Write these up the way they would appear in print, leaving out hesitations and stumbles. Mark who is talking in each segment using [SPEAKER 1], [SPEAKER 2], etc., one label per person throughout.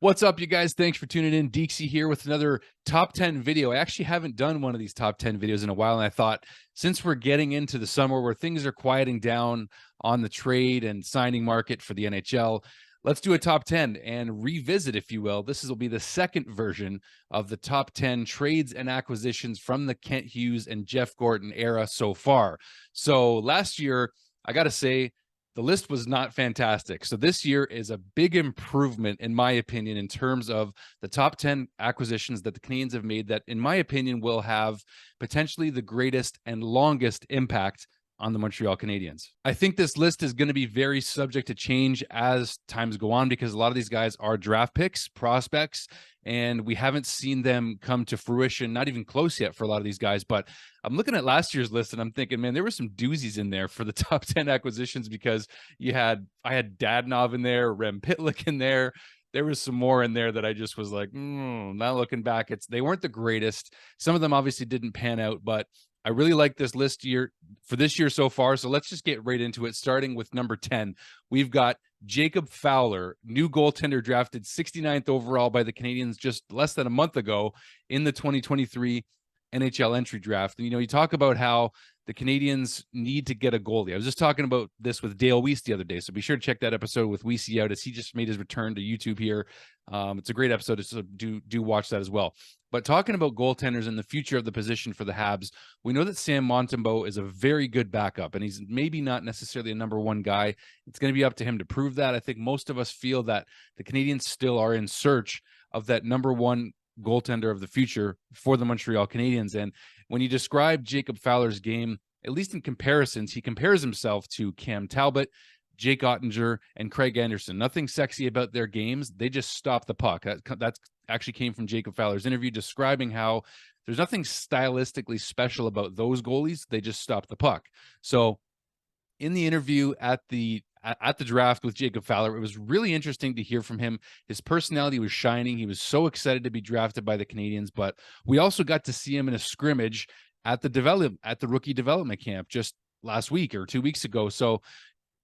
[SPEAKER 1] What's up, you guys? Thanks for tuning in. Deeksy here with another top 10 video. I actually haven't done one of these top 10 videos in a while, and I thought since we're getting into the summer where things are quieting down on the trade and signing market for the NHL, let's do a top 10 and revisit, if you will. This will be the second version of the top 10 trades and acquisitions from the Kent Hughes and Jeff Gorton era so far. So last year, I got to say, the list was not fantastic. So this year is a big improvement, in my opinion, in terms of the top 10 acquisitions that the Canadiens have made that, in my opinion, will have potentially the greatest and longest impact on the Montreal Canadiens. I think this list is going to be very subject to change as times go on because a lot of these guys are draft picks, prospects, and we haven't seen them come to fruition, not even close yet for a lot of these guys. But I'm looking at last year's list and I'm thinking, man, there were some doozies in there for the top 10 acquisitions because I had Dadonov in there, Rem Pitlick in there. There was some more in there that I just was like, not looking back. They weren't the greatest. Some of them obviously didn't pan out, but I really like this list for this year so far. So let's just get right into it. Starting with number 10, we've got Jacob Fowler, new goaltender drafted 69th overall by the Canadiens just less than a month ago in the 2023 NHL entry draft. And, you talk about how the Canadiens need to get a goalie. I was just talking about this with Dale Weiss the other day, so be sure to check that episode with Weissy out as he just made his return to YouTube here. It's a great episode, so do watch that as well. But talking about goaltenders and the future of the position for the Habs, we know that Sam Montembeault is a very good backup, and he's maybe not necessarily a number one guy. It's going to be up to him to prove that. I think most of us feel that the Canadiens still are in search of that number one goaltender of the future for the Montreal Canadiens. And when you describe Jacob Fowler's game, at least in comparisons, he compares himself to Cam Talbot, Jake Ottinger, and Craig Anderson. Nothing sexy about their games. They just stop the puck. That actually came from Jacob Fowler's interview describing how there's nothing stylistically special about those goalies. They just stop the puck. So in the interview at the draft with Jacob Fowler, it was really interesting to hear from him. His personality was shining. He was so excited to be drafted by the Canadiens, but we also got to see him in a scrimmage at the rookie development camp just last week or 2 weeks ago. So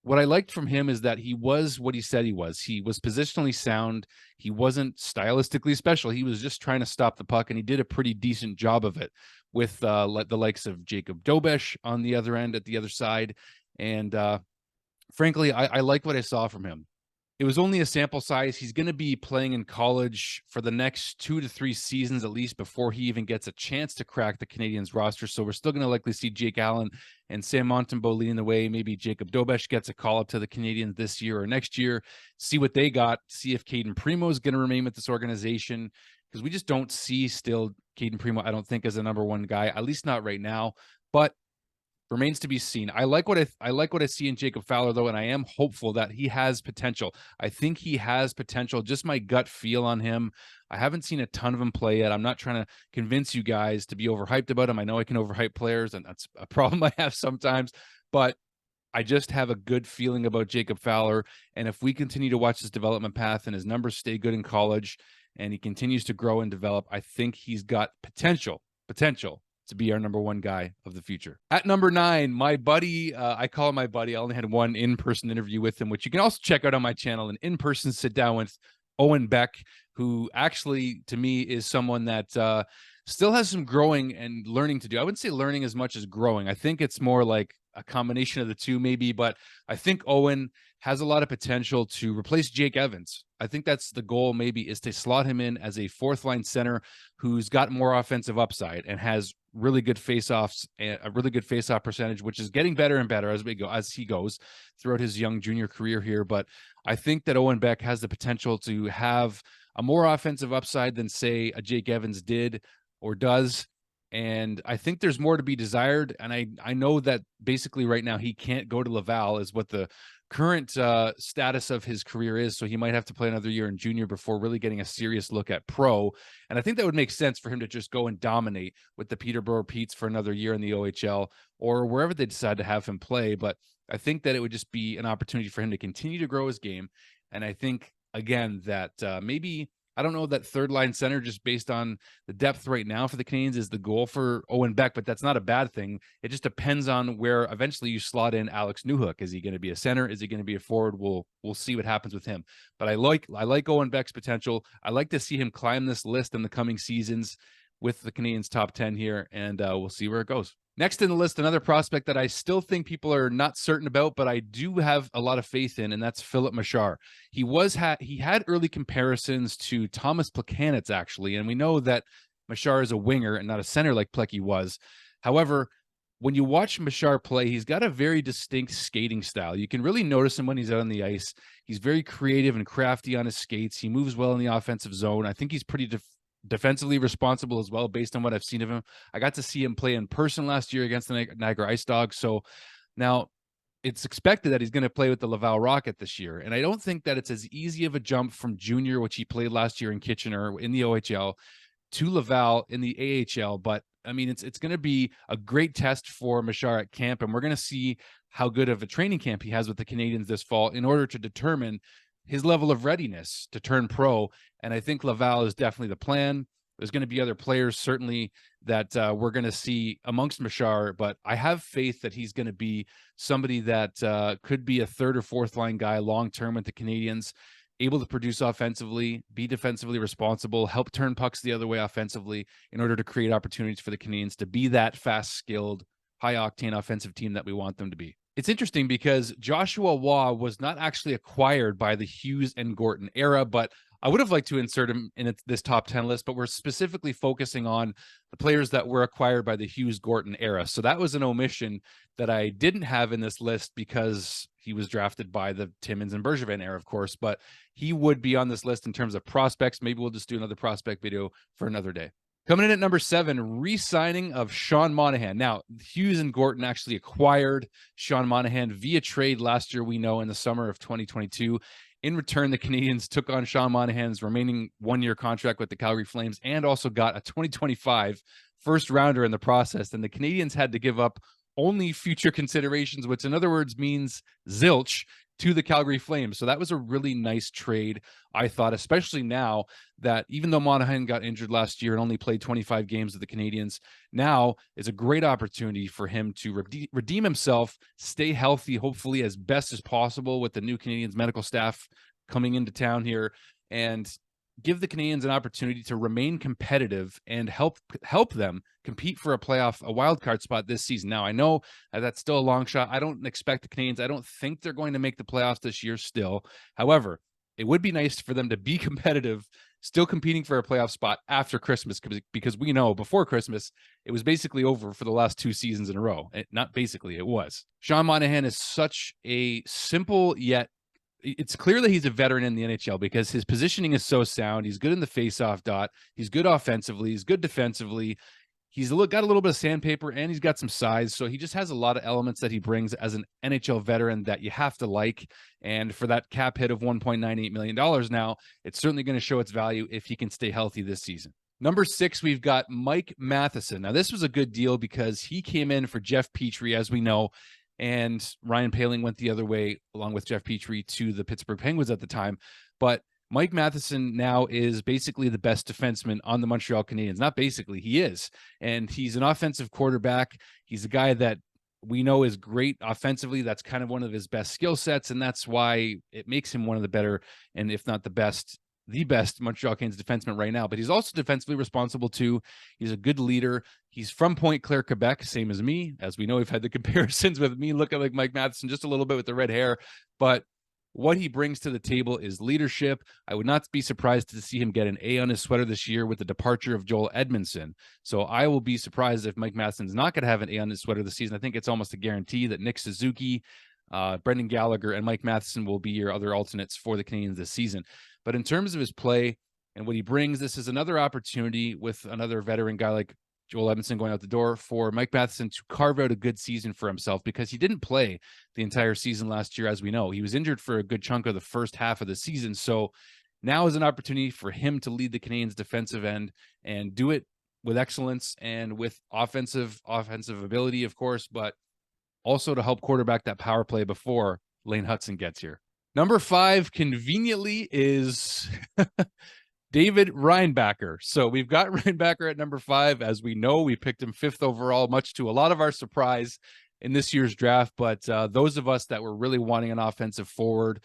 [SPEAKER 1] what I liked from him is that he was what he said he was. He was positionally sound. He wasn't stylistically special. He was just trying to stop the puck, and he did a pretty decent job of it with the likes of Jacob Dobesh on the other end at the other side. And frankly, I like what I saw from him. It was only a sample size. He's going to be playing in college for the next 2 to 3 seasons at least before he even gets a chance to crack the Canadiens roster. So we're still going to likely see Jake Allen and Sam Montembeault leading the way. Maybe Jacob Dobesh gets a call up to the Canadiens this year or next year, see what they got, see if Caden Primo is going to remain with this organization, because we just don't see still Caden Primo, I don't think, as a number one guy, at least not right now. But remains to be seen. I like what I see in Jacob Fowler, though, and I am hopeful that he has potential. I think he has potential. Just my gut feel on him. I haven't seen a ton of him play yet. I'm not trying to convince you guys to be overhyped about him. I know I can overhype players, and that's a problem I have sometimes, but I just have a good feeling about Jacob Fowler. And if we continue to watch his development path and his numbers stay good in college and he continues to grow and develop, I think he's got potential to be our number one guy of the future. At number 9, my buddy, I call him my buddy. I only had one in-person interview with him, which you can also check out on my channel, an in-person sit down with OWEN BECK, who actually, to me, is someone that still has some growing and learning to do. I wouldn't say learning as much as growing. I think it's more like a combination of the two maybe, but I think OWEN has a lot of potential to replace Jake Evans. I think that's the goal maybe, is to slot him in as a fourth line center who's got more offensive upside and has really good face-offs, a really good face-off percentage, which is getting better and better as he goes throughout his young junior career here. But I think that OWEN BECK has the potential to have a more offensive upside than, say, a Jake Evans did or does. And I think there's more to be desired. And I know that basically right now he can't go to Laval, is what the current status of his career is. So he might have to play another year in junior before really getting a serious look at pro. And I think that would make sense for him to just go and dominate with the Peterborough Petes for another year in the OHL or wherever they decide to have him play. But I think that it would just be an opportunity for him to continue to grow his game. And I think, again, that maybe I don't know that third line center, just based on the depth right now for the Canadiens, is the goal for Owen Beck, but that's not a bad thing. It just depends on where eventually you slot in Alex Newhook. Is he going to be a center? Is he going to be a forward? We'll see what happens with him. But I like Owen Beck's potential. I like to see him climb this list in the coming seasons with the Canadiens top 10 here, and we'll see where it goes. Next in the list, another prospect that I still think people are not certain about, but I do have a lot of faith in, and that's Philip Machar. He had early comparisons to Thomas Plekanec, actually, and we know that Machar is a winger and not a center like Plecky was. However, when you watch Machar play, he's got a very distinct skating style. You can really notice him when he's out on the ice. He's very creative and crafty on his skates. He moves well in the offensive zone. I think he's pretty defensively responsible as well, based on what I've seen of him. I got to see him play in person last year against the Niagara Ice Dogs. So now it's expected that he's going to play with the Laval Rocket this year. And I don't think that it's as easy of a jump from junior, which he played last year in Kitchener in the OHL, to Laval in the AHL. But I mean, it's going to be a great test for Machar at camp. And we're going to see how good of a training camp he has with the Canadiens this fall in order to determine his level of readiness to turn pro. And I think Laval is definitely the plan. There's going to be other players, certainly, that we're going to see amongst Machar, but I have faith that he's going to be somebody that could be a third or fourth line guy long-term with the Canadiens, able to produce offensively, be defensively responsible, help turn pucks the other way offensively in order to create opportunities for the Canadiens to be that fast-skilled, high-octane offensive team that we want them to be. It's interesting because Joshua Waugh was not actually acquired by the Hughes and Gorton era, but I would have liked to insert him in this top 10 list, but we're specifically focusing on the players that were acquired by the Hughes-Gorton era. So that was an omission that I didn't have in this list because he was drafted by the Timmins and Bergevin era, of course, but he would be on this list in terms of prospects. Maybe we'll just do another prospect video for another day. Coming in at number 7, re-signing of Sean Monahan. Now, Hughes and Gorton actually acquired Sean Monahan via trade last year, we know, in the summer of 2022. In return, the Canadiens took on Sean Monahan's remaining one-year contract with the Calgary Flames and also got a 2025 first-rounder in the process. And the Canadiens had to give up only future considerations, which in other words means zilch, to the Calgary Flames. So that was a really nice trade, I thought, especially now that even though Monahan got injured last year and only played 25 games with the Canadiens, now is a great opportunity for him to redeem himself, stay healthy, hopefully as best as possible with the new Canadiens medical staff coming into town here, and give the Canadiens an opportunity to remain competitive and help them compete for a wild card spot this season. Now, I know that's still a long shot. I don't expect the Canadiens. I don't think they're going to make the playoffs this year still. However, it would be nice for them to be competitive, still competing for a playoff spot after Christmas, because we know before Christmas, it was basically over for the last 2 seasons in a row. Not basically, it was. Sean Monahan is such a simple yet it's clear that he's a veteran in the NHL because his positioning is so sound. He's good in the face-off dot. He's good offensively. He's good defensively. He's got a little bit of sandpaper, and he's got some size. So he just has a lot of elements that he brings as an NHL veteran that you have to like. And for that cap hit of $1.98 million now, it's certainly going to show its value if he can stay healthy this season. Number 6, we've got Mike Matheson. Now, this was a good deal because he came in for Jeff Petrie, as we know, and Ryan Poehling went the other way along with Jeff Petrie to the Pittsburgh Penguins at the time. But Mike Matheson now is basically the best defenseman on the Montreal Canadiens. Not basically, he is. And he's an offensive quarterback. He's a guy that we know is great offensively. That's kind of one of his best skill sets, and that's why it makes him one of the better, and if not the best Montreal Canadiens defenseman right now. But he's also defensively responsible too. He's a good leader. He's from Pointe-Claire, Quebec, same as me. As we know, we've had the comparisons with me looking like Mike Matheson just a little bit with the red hair. But what he brings to the table is leadership. I would not be surprised to see him get an A on his sweater this year with the departure of Joel Edmondson. So I will be surprised if Mike Matheson's not going to have an A on his sweater this season. I think it's almost a guarantee that Nick Suzuki, Brendan Gallagher, and Mike Matheson will be your other alternates for the Canadiens this season. But in terms of his play and what he brings, this is another opportunity with another veteran guy like Joel Edmondson going out the door for Mike Matheson to carve out a good season for himself, because he didn't play the entire season last year. As we know, he was injured for a good chunk of the first half of the season. So now is an opportunity for him to lead the Canadiens defensive end and do it with excellence and with offensive ability, of course, but also to help quarterback that power play before Lane Hutson gets here. Number 5, conveniently, is David REINBACHER. So we've got REINBACHER at number 5. As we know, we picked him 5th overall, much to a lot of our surprise in this year's draft. But those of us that were really wanting an offensive forward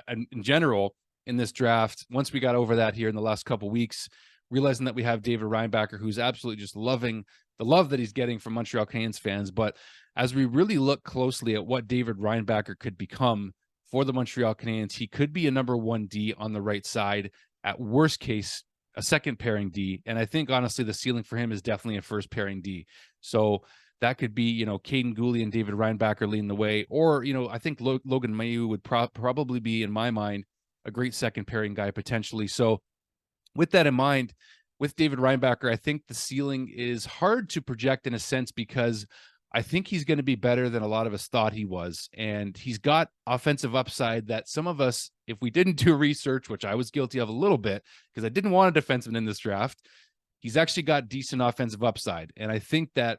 [SPEAKER 1] in general in this draft, once we got over that here in the last couple weeks, realizing that we have David REINBACHER, who's absolutely just loving the love that he's getting from Montreal Canadiens fans. But as we really look closely at what David REINBACHER could become for the Montreal Canadiens, he could be a number 1 D on the right side. At worst case, a second pairing D. And I think, honestly, the ceiling for him is definitely a first pairing D. So that could be, you know, Caden Gooley and David REINBACHER leading the way. Or, you know, I think Logan Mailloux would probably be, in my mind, a great second pairing guy potentially. So with that in mind, with David REINBACHER, I think the ceiling is hard to project in a sense, because I think he's going to be better than a lot of us thought he was. And he's got offensive upside that some of us, if we didn't do research, which I was guilty of a little bit because I didn't want a defenseman in this draft, he's actually got decent offensive upside. And I think that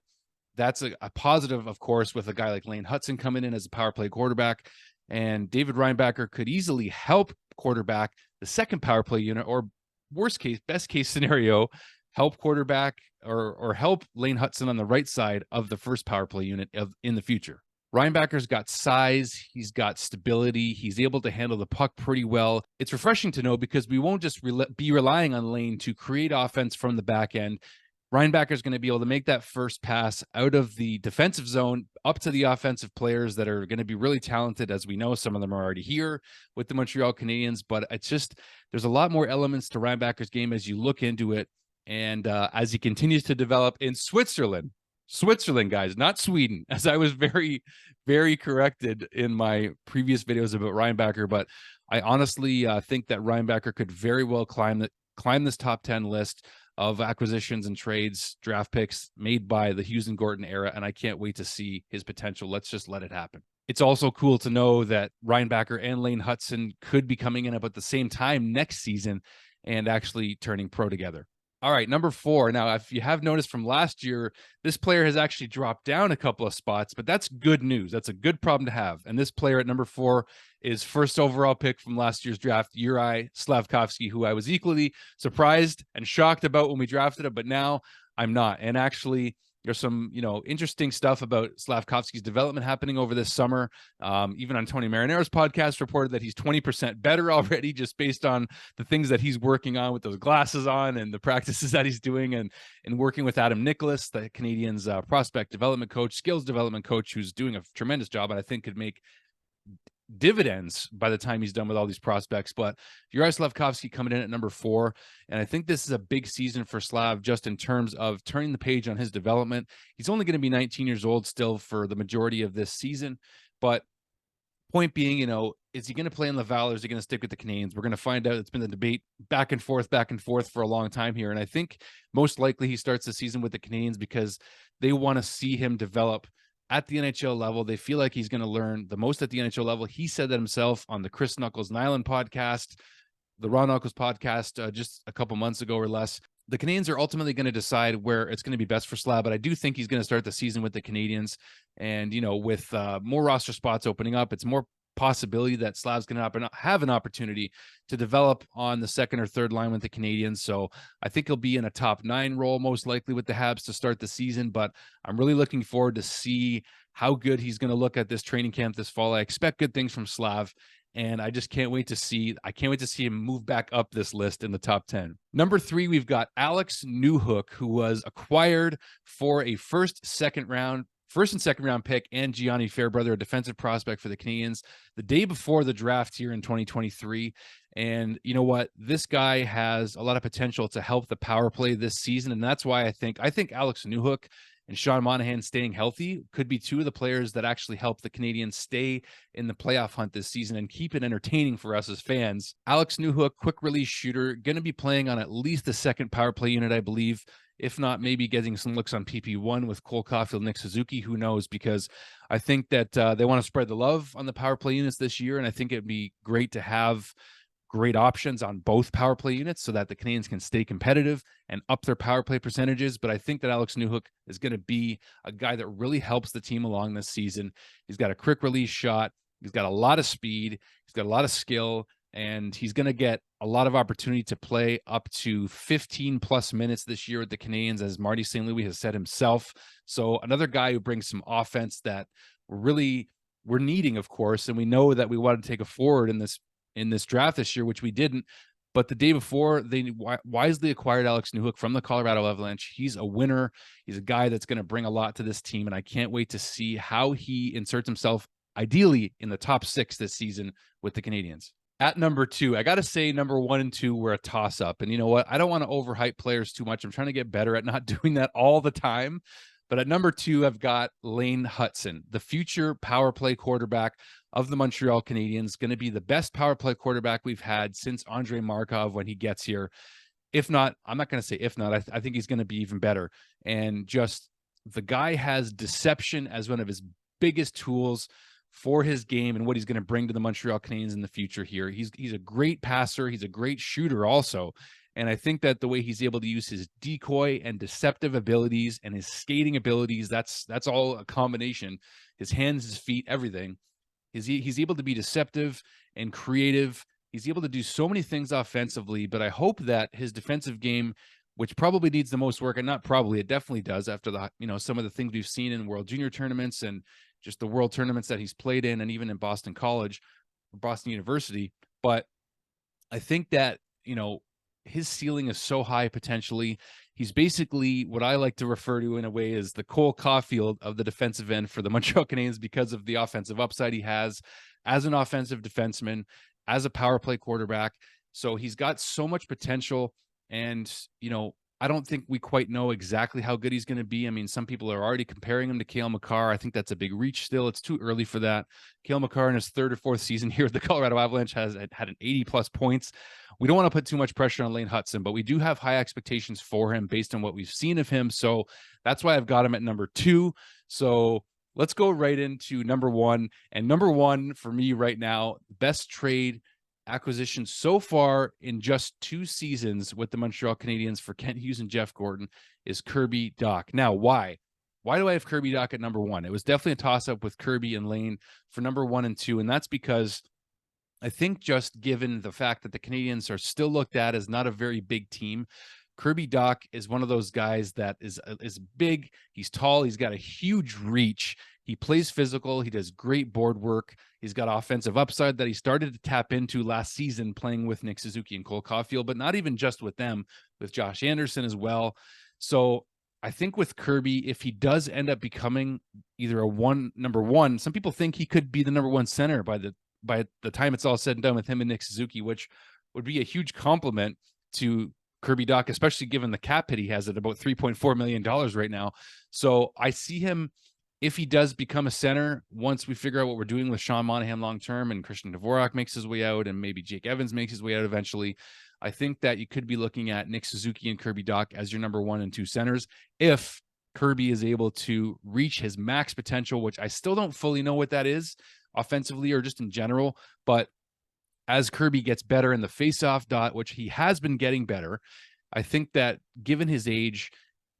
[SPEAKER 1] that's a positive, of course, with a guy like Lane Hutson coming in as a power play quarterback. And David REINBACHER could easily help quarterback the second power play unit, or worst case, best case scenario, help quarterback or help Lane Hutson on the right side of the first power play unit in the future. REINBACHER's got size, he's got stability, he's able to handle the puck pretty well. It's refreshing to know, because we won't just be relying on Lane to create offense from the back end. REINBACHER's going to be able to make that first pass out of the defensive zone up to the offensive players that are going to be really talented. As we know, some of them are already here with the Montreal Canadiens, but it's just, there's a lot more elements to REINBACHER's game as you look into it. And as he continues to develop in Switzerland, guys, not Sweden, as I was very, very corrected in my previous videos about REINBACHER. But I honestly think that REINBACHER could very well climb this top 10 list of acquisitions and trades, draft picks made by the Hughes and Gorton era. And I can't wait to see his potential. Let's just let it happen. It's also cool to know that REINBACHER and Lane Hutson could be coming in about the same time next season and actually turning pro together. All right, number 4. Now, if you have noticed from last year, this player has actually dropped down a couple of spots, but that's good news. That's a good problem to have. And this player at number 4 is first overall pick from last year's draft, JURAJ SLAFKOVSKY, who I was equally surprised and shocked about when we drafted him, but now I'm not. And actually, there's some, you know, interesting stuff about SLAFKOVSKY's development happening over this summer. Even on Tony Marinaro's podcast, reported that he's 20% better already, just based on the things that he's working on with those glasses on and the practices that he's doing, and working with Adam Nicholas, the Canadiens prospect development coach, skills development coach, who's doing a tremendous job, and I think could make dividends by the time he's done with all these prospects. But JURAJ SLAFKOVSKY coming in at number 4, and I think this is a big season for Slav just in terms of turning the page on his development. He's only going to be 19 years old still for the majority of this season, but point being, you know, is he going to play in the FOWLER? Is he going to stick with the Canadiens? We're going to find out. It's been the debate back and forth for a long time here, and I think most likely he starts the season with the Canadiens because they want to see him develop at the NHL level. They feel like he's going to learn the most at the NHL level. He said that himself on the Chris Knuckles Nyland podcast, the Ron Knuckles podcast, just a couple months ago or less. The Canadiens are ultimately going to decide where it's going to be best for Slav, but I do think he's going to start the season with the Canadiens. And, you know, with more roster spots opening up, it's more possibility that Slav's going to have an opportunity to develop on the second or third line with the Canadiens. So I think he'll be in a top 9 role, most likely with the Habs to start the season, but I'm really looking forward to see how good he's going to look at this training camp this fall. I expect good things from Slav, and I just can't wait to see him move back up this list in the top 10. Number 3, we've got Alex Newhook, who was acquired for a first and second round pick, and Gianni Fairbrother, a defensive prospect for the Canadiens, the day before the draft here in 2023. And you know what? This guy has a lot of potential to help the power play this season. And that's why I think Alex Newhook and Sean Monahan staying healthy could be 2 of the players that actually help the Canadiens stay in the playoff hunt this season and keep it entertaining for us as fans. Alex Newhook, quick release shooter, going to be playing on at least the second power play unit, I believe. If not, maybe getting some looks on PP1 with Cole Caulfield, Nick Suzuki, who knows, because I think that they want to spread the love on the power play units this year, and I think it'd be great to have great options on both power play units so that the Canadiens can stay competitive and up their power play percentages. But I think that Alex Newhook is going to be a guy that really helps the team along this season. He's got a quick release shot. He's got a lot of speed. He's got a lot of skill. and he's going to get a lot of opportunity to play up to 15 plus minutes this year with the Canadiens, as Marty St. Louis has said himself. So another guy who brings some offense that we're needing, of course, and we know that we wanted to take a forward in this draft this year, which we didn't. But the day before, they wisely acquired Alex Newhook from the Colorado Avalanche. He's a winner. He's a guy that's going to bring a lot to this team, and I can't wait to see how he inserts himself, ideally in the top 6 this season with the Canadiens. At number 2, I got to say number 1 and 2 were a toss-up. And you know what? I don't want to overhype players too much. I'm trying to get better at not doing that all the time. But at number 2, I've got Lane Hutson, the future power play quarterback of the Montreal Canadiens, going to be the best power play quarterback we've had since Andrei Markov when he gets here. If not, I'm not going to say if not, I think he's going to be even better. And just the guy has deception as one of his biggest tools for his game and what he's going to bring to the Montreal Canadiens in the future here. He's a great passer. He's a great shooter also. And I think that the way he's able to use his decoy and deceptive abilities and his skating abilities, that's all a combination. His hands, his feet, everything. He's able to be deceptive and creative. He's able to do so many things offensively, but I hope that his defensive game, which probably needs the most work, and not probably, it definitely does after some of the things we've seen in World Junior tournaments and just the world tournaments that he's played in, and even in Boston College, Boston University. But I think that, his ceiling is so high potentially. He's basically what I like to refer to in a way as the Cole Caulfield of the defensive end for the Montreal Canadiens, because of the offensive upside he has as an offensive defenseman, as a power play quarterback. So he's got so much potential. And, I don't think we quite know exactly how good he's going to be. I mean, some people are already comparing him to Cale Makar. I think that's a big reach still. It's too early for that. Cale Makar in his 3rd or 4th season here at the Colorado Avalanche has had an 80+ points. We don't want to put too much pressure on Lane Hutson, but we do have high expectations for him based on what we've seen of him. So that's why I've got him at number 2. So let's go right into number 1. And number 1 for me right now, best trade acquisition so far in just 2 seasons with the Montreal Canadiens for Kent Hughes and Jeff Gorton is Kirby Dach. Now, why? Why do I have Kirby Dach at number 1? It was definitely a toss-up with Kirby and Lane for number 1 and 2, and that's because I think just given the fact that the Canadiens are still looked at as not a very big team, Kirby Dach is one of those guys that is big. He's tall. He's got a huge reach. He plays physical. He does great board work. He's got offensive upside that he started to tap into last season playing with Nick Suzuki and Cole Caulfield, but not even just with them, with Josh Anderson as well. So I think with Kirby, if he does end up becoming either number 1, some people think he could be the number 1 center by the time it's all said and done with him and Nick Suzuki, which would be a huge compliment to Kirby Dach, especially given the cap hit he has at about $3.4 million right now. So I see him, if he does become a center, once we figure out what we're doing with Sean Monahan long-term and Christian Dvorak makes his way out and maybe Jake Evans makes his way out eventually, I think that you could be looking at Nick Suzuki and Kirby Dach as your number 1 and 2 centers if Kirby is able to reach his max potential, which I still don't fully know what that is offensively or just in general. But as Kirby gets better in the face-off dot, which he has been getting better, I think that given his age,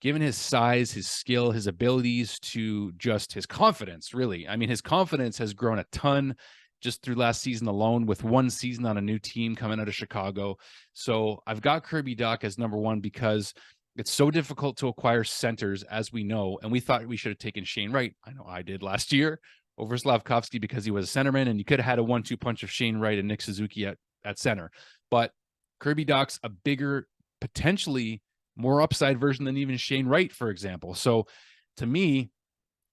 [SPEAKER 1] given his size, his skill, his abilities to just his confidence, really. I mean, his confidence has grown a ton just through last season alone with 1 season on a new team coming out of Chicago. So I've got Kirby Dach as number 1 because it's so difficult to acquire centers, as we know. And we thought we should have taken Shane Wright. I know I did last year over SLAFKOVSKY because he was a centerman, and you could have had a 1-2 punch of Shane Wright and Nick Suzuki at center. But Kirby Dach's a bigger, potentially more upside version than even Shane Wright, for example. So to me,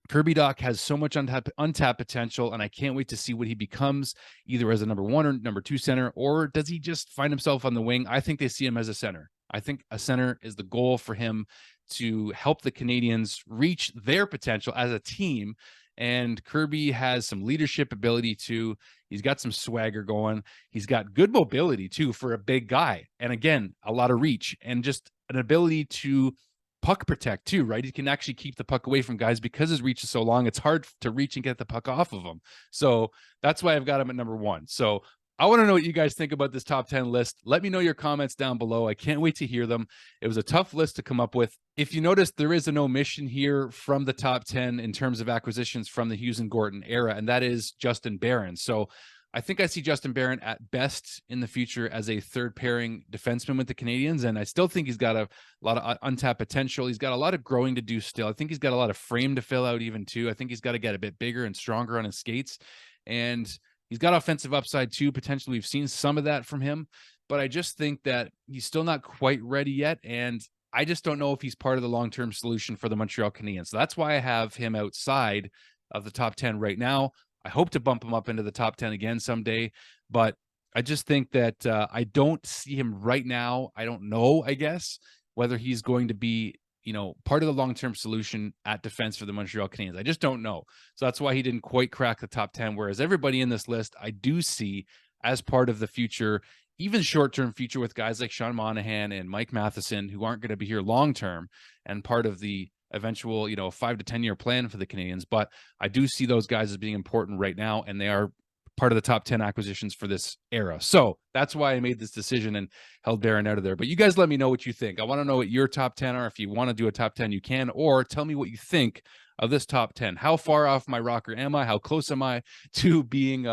[SPEAKER 1] Kirby Dach has so much untapped potential, and I can't wait to see what he becomes, either as a number 1 or number 2 center, or does he just find himself on the wing? I think they see him as a center. I think a center is the goal for him to help the Canadiens reach their potential as a team. And Kirby has some leadership ability too. He's got some swagger going. He's got good mobility too for a big guy. And again, a lot of reach and just an ability to puck protect too, right? He can actually keep the puck away from guys because his reach is so long. It's hard to reach and get the puck off of him. So that's why I've got him at number 1. So I want to know what you guys think about this top 10 list. Let me know your comments down below. I can't wait to hear them. It was a tough list to come up with. If you notice, there is an omission here from the top 10 in terms of acquisitions from the Hughes and Gorton era, and that is Justin Barron. So I think I see Justin Barron at best in the future as a third pairing defenseman with the Canadiens. And I still think he's got a lot of untapped potential. He's got a lot of growing to do still. I think he's got a lot of frame to fill out even too. I think he's got to get a bit bigger and stronger on his skates. And he's got offensive upside too. Potentially we've seen some of that from him, but I just think that he's still not quite ready yet. And I just don't know if he's part of the long-term solution for the Montreal Canadiens. So that's why I have him outside of the top 10 right now. I hope to bump him up into the top 10 again someday, but I just think that I don't see him right now. I don't know, I guess, whether he's going to be, you know, part of the long-term solution at defense for the Montreal Canadiens. I just don't know. So that's why he didn't quite crack the top 10, whereas everybody in this list I do see as part of the future, even short-term future, with guys like Sean Monahan and Mike Matheson, who aren't going to be here long-term and part of the eventual, you know, 5 to 10 year plan for the Canadiens. But I do see those guys as being important right now, and they are part of the top 10 acquisitions for this era. So that's why I made this decision and held Barron out of there. But you guys let me know what you think. I want to know what your top 10 are. If you want to do a top 10, you can, or tell me what you think of this top 10. How far off my rocker am I? How close am I to being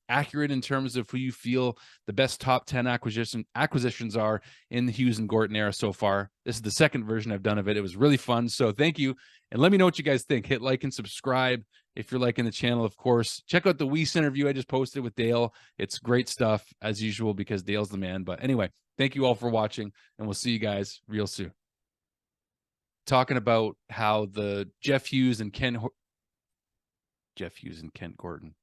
[SPEAKER 1] accurate in terms of who you feel the best top 10 acquisitions are in the Hughes and Gorton era so far? This is the second version I've done of it. It was really fun. So thank you. And let me know what you guys think. Hit like and subscribe if you're liking the channel, of course. Check out the Weiss interview I just posted with Dale. It's great stuff as usual because Dale's the man. But anyway, thank you all for watching, and we'll see you guys real soon. Talking about how the Jeff Hughes and Kent Gordon